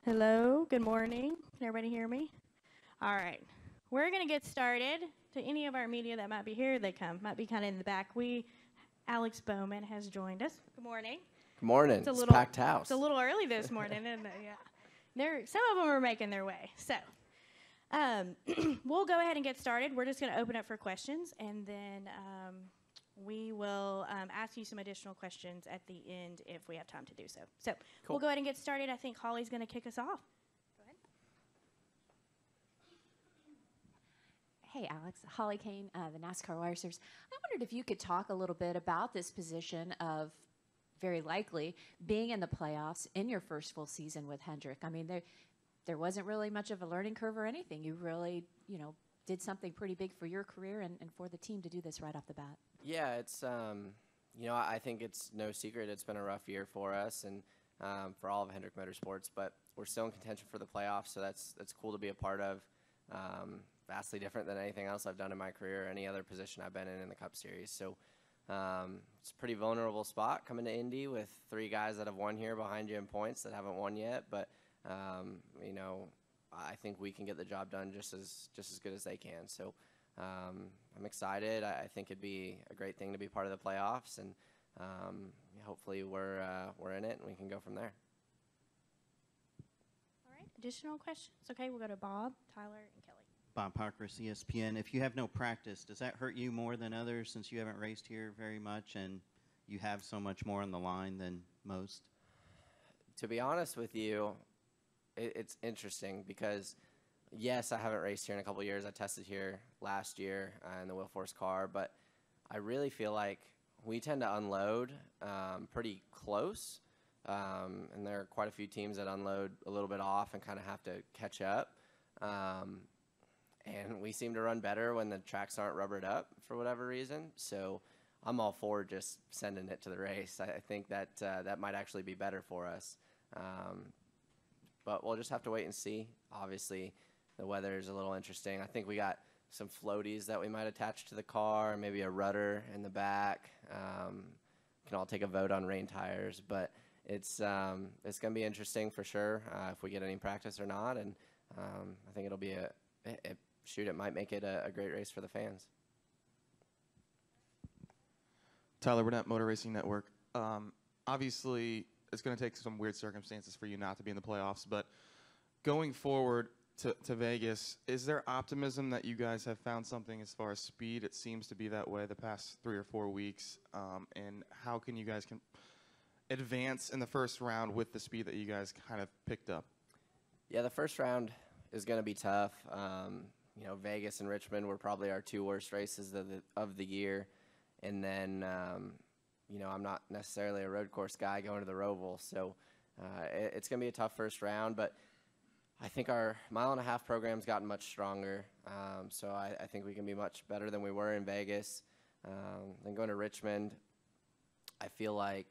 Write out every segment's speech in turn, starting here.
Hello, good morning. Can everybody hear me? All right. We're going to get started. To any of our media that might be here, they come. Might be kind of in the back. Alex Bowman has joined us. Good morning. Good morning. It's a packed house. It's a little early this morning, isn't it? Yeah. Some of them are making their way. So we'll go ahead and get started. We're just going to open up for questions, and then we will ask you some additional questions at the end if we have time to do so. So We'll go ahead and get started. I think Holly's going to kick us off. Go ahead. Hey, Alex. Holly Kane, the NASCAR Wire Service. I wondered if you could talk a little bit about this position of very likely being in the playoffs in your first full season with Hendrick. I mean, there wasn't really much of a learning curve or anything. You really, did something pretty big for your career and for the team to do this right off the bat. Yeah, it's, I think it's no secret it's been a rough year for us and for all of Hendrick Motorsports, but we're still in contention for the playoffs, so that's cool to be a part of. Vastly different than anything else I've done in my career or any other position I've been in the Cup Series. So it's a pretty vulnerable spot coming to Indy with three guys that have won here behind you in points that haven't won yet, but, I think we can get the job done just as good as they can. So I'm excited. I think it'd be a great thing to be part of the playoffs, and hopefully we're in it and we can go from there. All right. Additional questions? Okay, we'll go to Bob, Tyler, and Kelly. Bob Parker, ESPN. If you have no practice, does that hurt you more than others since you haven't raced here very much and you have so much more on the line than most? To be honest with you, it's interesting because, yes, I haven't raced here in a couple of years. I tested here last year in the Wilforce car, but I really feel like we tend to unload pretty close, and there are quite a few teams that unload a little bit off and kind of have to catch up. And we seem to run better when the tracks aren't rubbered up for whatever reason. So I'm all for just sending it to the race. I think that that might actually be better for us. But we'll just have to wait and see. Obviously, the weather is a little interesting. I think we got some floaties that we might attach to the car, maybe a rudder in the back. Can all take a vote on rain tires. But it's going to be interesting for sure if we get any practice or not. And I think it'll be it might make it a great race for the fans. Tyler Burnett, Motor Racing Network. Obviously, it's going to take some weird circumstances for you not to be in the playoffs, but going forward to Vegas, is there optimism that you guys have found something as far as speed? It seems to be that way the past 3 or 4 weeks. And how can you guys advance in the first round with the speed that you guys kind of picked up? Yeah, the first round is going to be tough. Vegas and Richmond were probably our 2 worst races of the year. And then, I'm not necessarily a road course guy going to the Roval. So it's going to be a tough first round. But I think our mile-and-a-half program's gotten much stronger. So I think we can be much better than we were in Vegas. Then going to Richmond, I feel like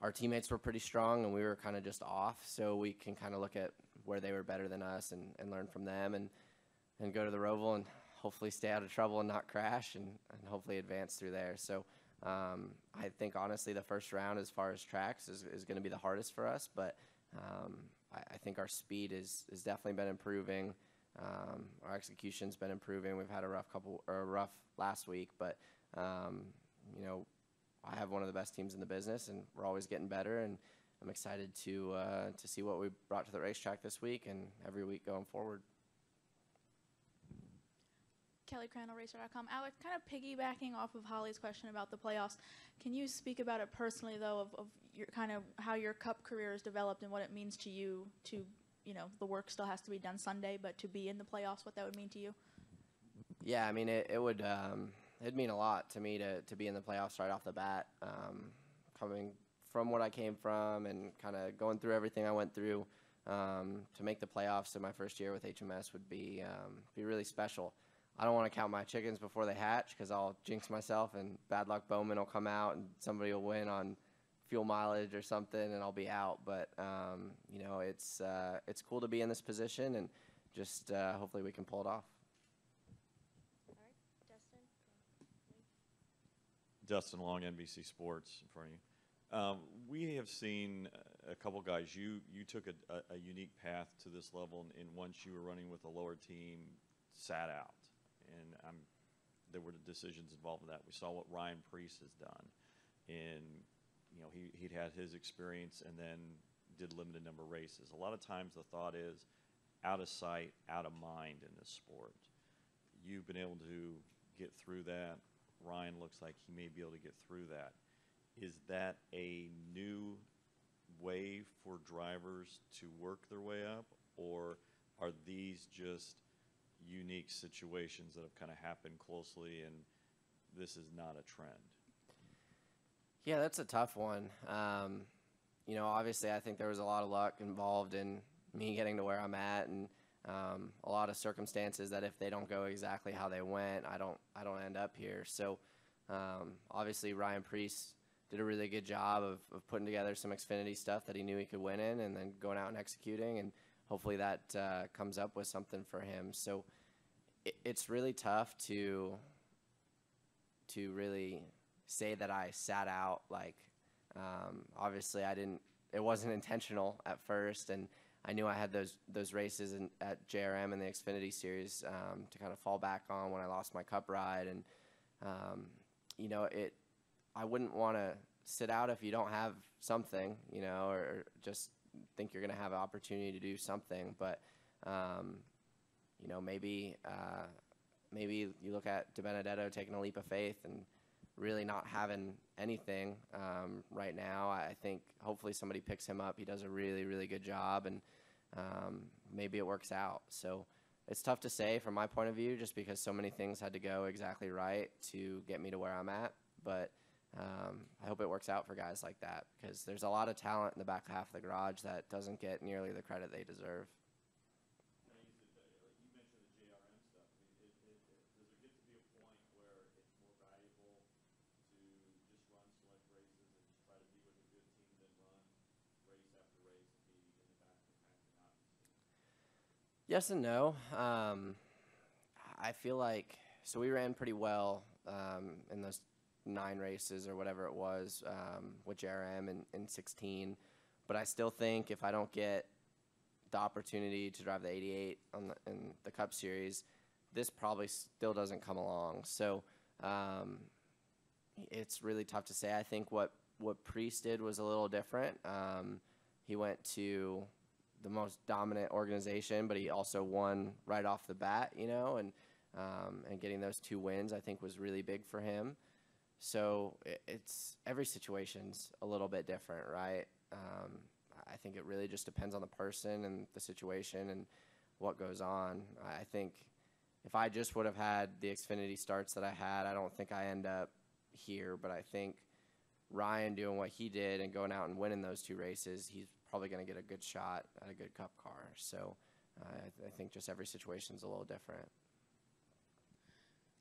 our teammates were pretty strong and we were kind of just off. So we can kind of look at where they were better than us and learn from them and go to the Roval and hopefully stay out of trouble and not crash and hopefully advance through there. So I think, honestly, the first round as far as tracks is going to be the hardest for us, but I think our speed is definitely been improving. Our execution's been improving. We've had a rough last week, but I have one of the best teams in the business, and we're always getting better, and I'm excited to see what we brought to the racetrack this week and every week going forward. Kelly Crandall, Racer.com. Alex, kind of piggybacking off of Holly's question about the playoffs, can you speak about it personally, though, of your kind of how your Cup career has developed and what it means to you to, the work still has to be done Sunday, but to be in the playoffs, what that would mean to you? Yeah, I mean, it would it'd mean a lot to me to be in the playoffs right off the bat. Coming from what I came from and kind of going through everything I went through, to make the playoffs in my first year with HMS would be really special. I don't want to count my chickens before they hatch because I'll jinx myself and bad luck Bowman will come out and somebody will win on fuel mileage or something and I'll be out. But, it's cool to be in this position and just hopefully we can pull it off. All right, Justin. Dustin Long, NBC Sports, in front of you. We have seen a couple guys. You took a unique path to this level, and once you were running with a lower team, sat out, and there were decisions involved in that. We saw what Ryan Preece has done, and he'd had his experience, and then did limited number of races. A lot of times the thought is out of sight, out of mind in this sport. You've been able to get through that. Ryan looks like he may be able to get through that. Is that a new way for drivers to work their way up, or are these just unique situations that have kind of happened closely and this is not a trend? Yeah, that's a tough one. Obviously I think there was a lot of luck involved in me getting to where I'm at, and a lot of circumstances that if they don't go exactly how they went, I don't end up here. So obviously Ryan Preece did a really good job of putting together some Xfinity stuff that he knew he could win in, and then going out and executing, and hopefully that comes up with something for him. So it's really tough to really say that I sat out. Like obviously it wasn't intentional at first, and I knew I had those races at JRM and the Xfinity Series to kind of fall back on when I lost my Cup ride, and I wouldn't want to sit out if you don't have something, or just think you're going to have an opportunity to do something. But maybe you look at DiBenedetto taking a leap of faith and really not having anything right now. I think hopefully somebody picks him up. He does a really, really good job, and maybe it works out. So it's tough to say from my point of view, just because so many things had to go exactly right to get me to where I'm at. But I hope it works out for guys like that, because there's a lot of talent in the back half of the garage that doesn't get nearly the credit they deserve. You mentioned the JRM stuff. I mean, does there get to be a point where it's more valuable to just run select races and just try to be with a good team than run race after race and be in the back of the pack and not be seen? Yes and no. I feel like, so we ran pretty well in those 9 races or whatever it was with JRM in 16, but I still think if I don't get the opportunity to drive the 88 in the Cup Series, this probably still doesn't come along. So it's really tough to say. I think what Preece did was a little different. He went to the most dominant organization, but he also won right off the bat, and getting those 2 wins I think was really big for him. So it's every situation's a little bit different, right? I think it really just depends on the person and the situation and what goes on. I think if I just would have had the Xfinity starts that I had, I don't think I end up here. But I think Ryan doing what he did and going out and winning those 2 races, he's probably going to get a good shot at a good Cup car. So I think just every situation's a little different.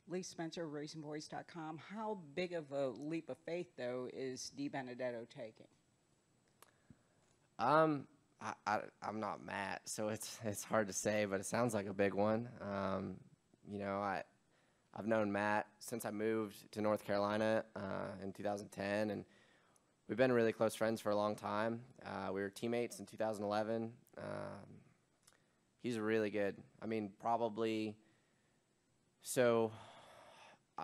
Lee Spencer, RacingVoice.com. How big of a leap of faith, though, is DiBenedetto taking? I'm not Matt, so it's hard to say, but it sounds like a big one. I've known Matt since I moved to North Carolina in 2010, and we've been really close friends for a long time. We were teammates in 2011. He's really good. I mean, probably. So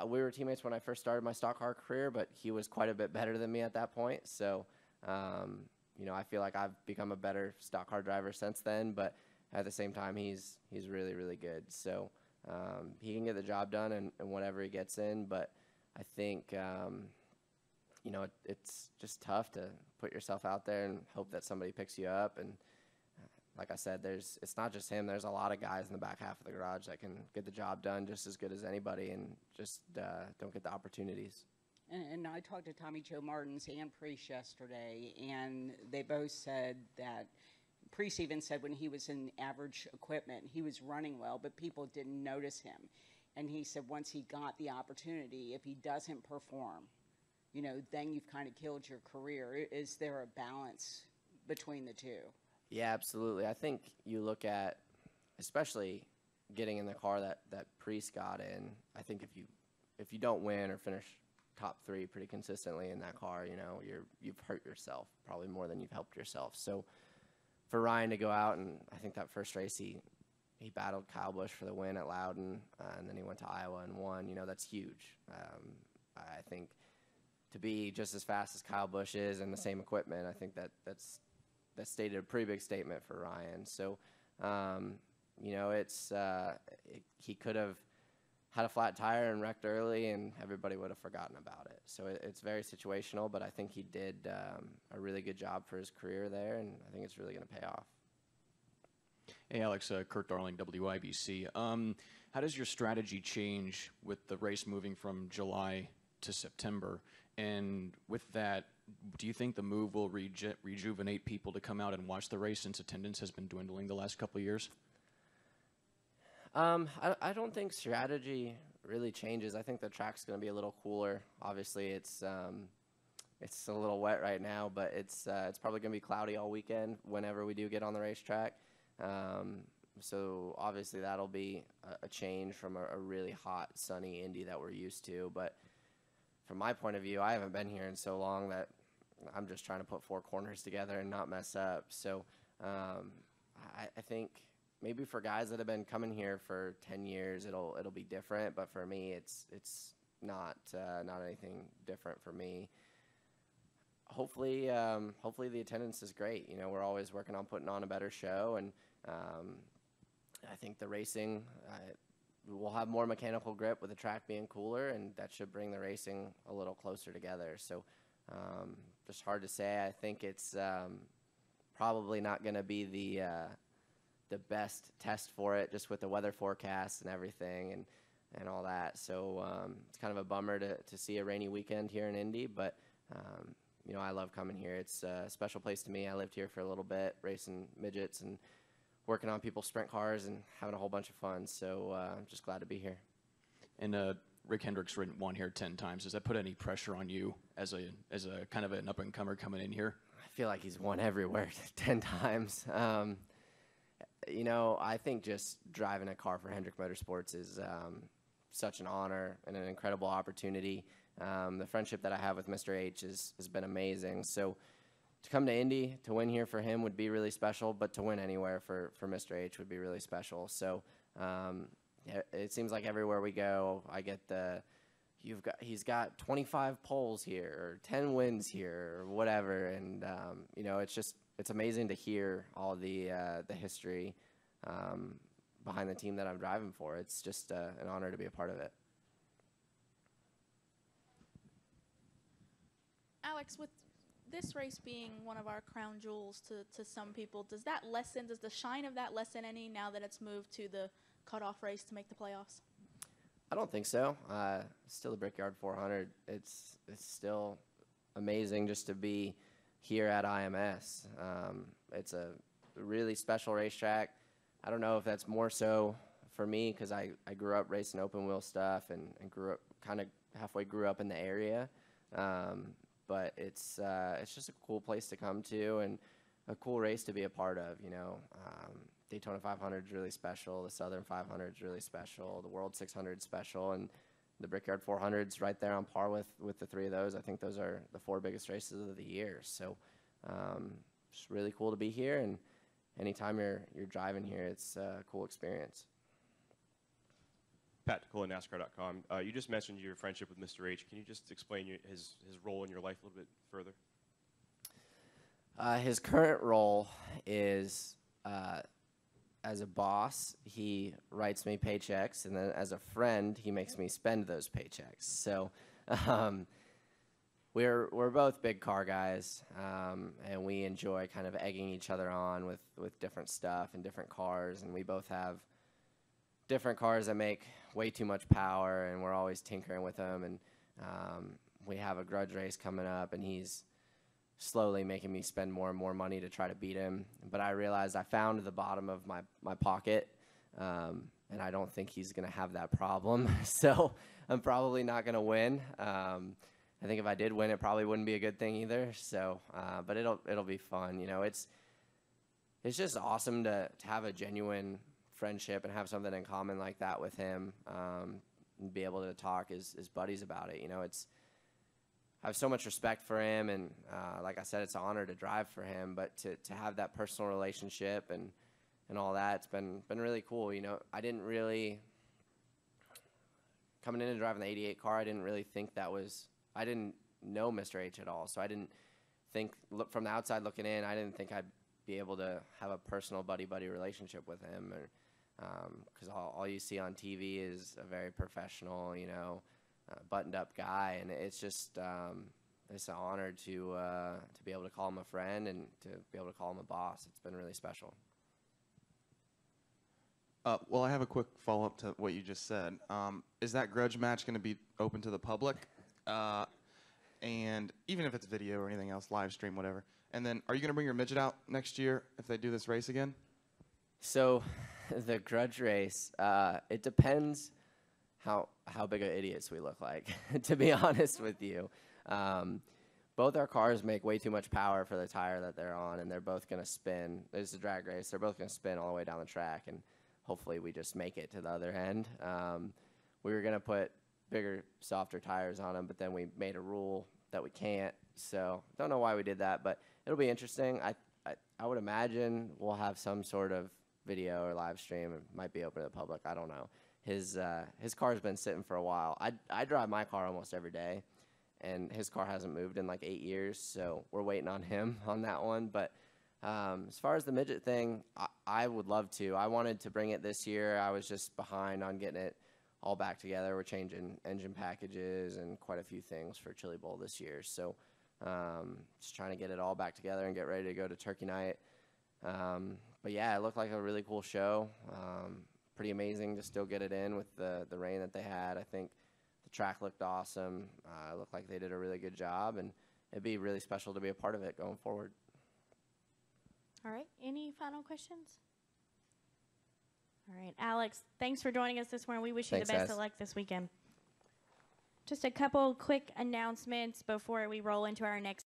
we were teammates when I first started my stock car career, but he was quite a bit better than me at that point. So, I feel like I've become a better stock car driver since then, but at the same time, he's really, really good. So he can get the job done in whatever he gets in, but I think, it's just tough to put yourself out there and hope that somebody picks you up. And like I said, it's not just him. There's a lot of guys in the back half of the garage that can get the job done just as good as anybody, and just don't get the opportunities. And I talked to Tommy Joe Martins and Preece yesterday, and they both said that Preece even said when he was in average equipment, he was running well, but people didn't notice him. And he said once he got the opportunity, if he doesn't perform, then you've kind of killed your career. Is there a balance between the two? Yeah, absolutely. I think you look at, especially getting in the car that Preece got in, I think if you don't win or finish top 3 pretty consistently in that car, you've hurt yourself probably more than you've helped yourself. So for Ryan to go out, and I think that first race he battled Kyle Busch for the win at Loudon, and then he went to Iowa and won. That's huge. I think to be just as fast as Kyle Busch is in the same equipment, I think that stated a pretty big statement for Ryan. So, he could have had a flat tire and wrecked early, and everybody would have forgotten about it. So it's very situational, but I think he did a really good job for his career there, and I think it's really going to pay off. Hey, Alex, Kurt Darling, WIBC. How does your strategy change with the race moving from July to September? And with that, do you think the move will rejuvenate people to come out and watch the race since attendance has been dwindling the last couple of years? I don't think strategy really changes. I think the track's going to be a little cooler. Obviously, it's a little wet right now, but it's probably going to be cloudy all weekend whenever we do get on the racetrack. So obviously that'll be a change from a really hot, sunny Indy that we're used to. But from my point of view, I haven't been here in so long that I'm just trying to put 4 corners together and not mess up. So I think maybe for guys that have been coming here for 10 years, it'll be different. But for me, it's not anything different for me. Hopefully the attendance is great. We're always working on putting on a better show, and I think the racing, we'll have more mechanical grip with the track being cooler, and that should bring the racing a little closer together. So just hard to say. I think it's probably not going to be the best test for it, just with the weather forecast and everything and all that. So it's kind of a bummer to see a rainy weekend here in Indy, but I love coming here. It's a special place to me. I lived here for a little bit, racing midgets and working on people's sprint cars and having a whole bunch of fun. So I'm just glad to be here. And Rick Hendricks won here 10 times. Does that put any pressure on you as a kind of an up-and-comer coming in here? I feel like he's won everywhere 10 times. I think just driving a car for Hendrick Motorsports is such an honor and an incredible opportunity. The friendship that I have with Mr. H has been amazing. So to come to Indy, to win here for him would be really special, but to win anywhere for Mr. H would be really special. So it seems like everywhere we go, I get he's got 25 poles here or 10 wins here or whatever. And, it's amazing to hear all the history behind the team that I'm driving for. It's just an honor to be a part of it. Alex, with this race being one of our crown jewels to some people, does the shine of that lessen any now that it's moved to the cutoff race to make the playoffs? I don't think so. Still the Brickyard 400. It's still amazing just to be here at IMS. It's a really special racetrack. I don't know if that's more so for me because I grew up racing open wheel stuff and grew up in the area. But it's just a cool place to come to and a cool race to be a part of. Daytona 500 is really special. The Southern 500 is really special. The World 600 is special, and the Brickyard 400 is right there on par with the 3 of those. I think those are the 4 biggest races of the year. So it's really cool to be here, and anytime you're driving here, it's a cool experience. Pat DeCola, NASCAR.com. You just mentioned your friendship with Mr. H. Can you just explain his role in your life a little bit further? His current role is as a boss, he writes me paychecks, and then as a friend, he makes me spend those paychecks. So we're both big car guys, and we enjoy kind of egging each other on with different stuff and different cars, and we both have different cars that make way too much power, and we're always tinkering with them. And we have a grudge race coming up, and he's slowly making me spend more and more money to try to beat him. But I realized I found the bottom of my pocket, and I don't think he's going to have that problem. So I'm probably not going to win. I think if I did win, it probably wouldn't be a good thing either. So, but it'll be fun. It's just awesome to have a genuine friendship and have something in common like that with him, and be able to talk as buddies about it. have so much respect for him, and like I said, it's an honor to drive for him. But to have that personal relationship and all that, it's been really cool. You know, I didn't really coming in and driving the '88 car. I didn't really think I didn't know Mr. H at all, so I didn't think from the outside looking in. I didn't think I'd be able to have a personal buddy relationship with him, because all you see on TV is a very professional, you know, buttoned-up guy, and it's just it's an honor to be able to call him a friend and to be able to call him a boss. It's been really special. Well, I have a quick follow-up to what you just said. Is that grudge match going to be open to the public? And even if it's video or anything else, live stream, whatever. And then, are you going to bring your midget out next year if they do this race again? So, the grudge race, it depends how big of idiots we look like, to be honest with you. Both our cars make way too much power for the tire that they're on, and they're both going to spin. It's a drag race. They're both going to spin all the way down the track, and hopefully we just make it to the other end. We were going to put bigger, softer tires on them, but then we made a rule that we can't. So don't know why we did that, but it'll be interesting. I would imagine we'll have some sort of video or live stream. It might be open to the public. I don't know. His car's been sitting for a while. I drive my car almost every day, and his car hasn't moved in like 8 years, so we're waiting on him on that one. But as far as the midget thing, I would love to. I wanted to bring it this year. I was just behind on getting it all back together. We're changing engine packages and quite a few things for Chili Bowl this year. So just trying to get it all back together and get ready to go to Turkey Night. But yeah, it looked like a really cool show. Pretty amazing to still get it in with the rain that they had. I think the track looked awesome. It looked like they did a really good job, and it'd be really special to be a part of it going forward. All right. Any final questions? All right. Alex, thanks for joining us this morning. We wish you the best of luck this weekend. Just a couple quick announcements before we roll into our next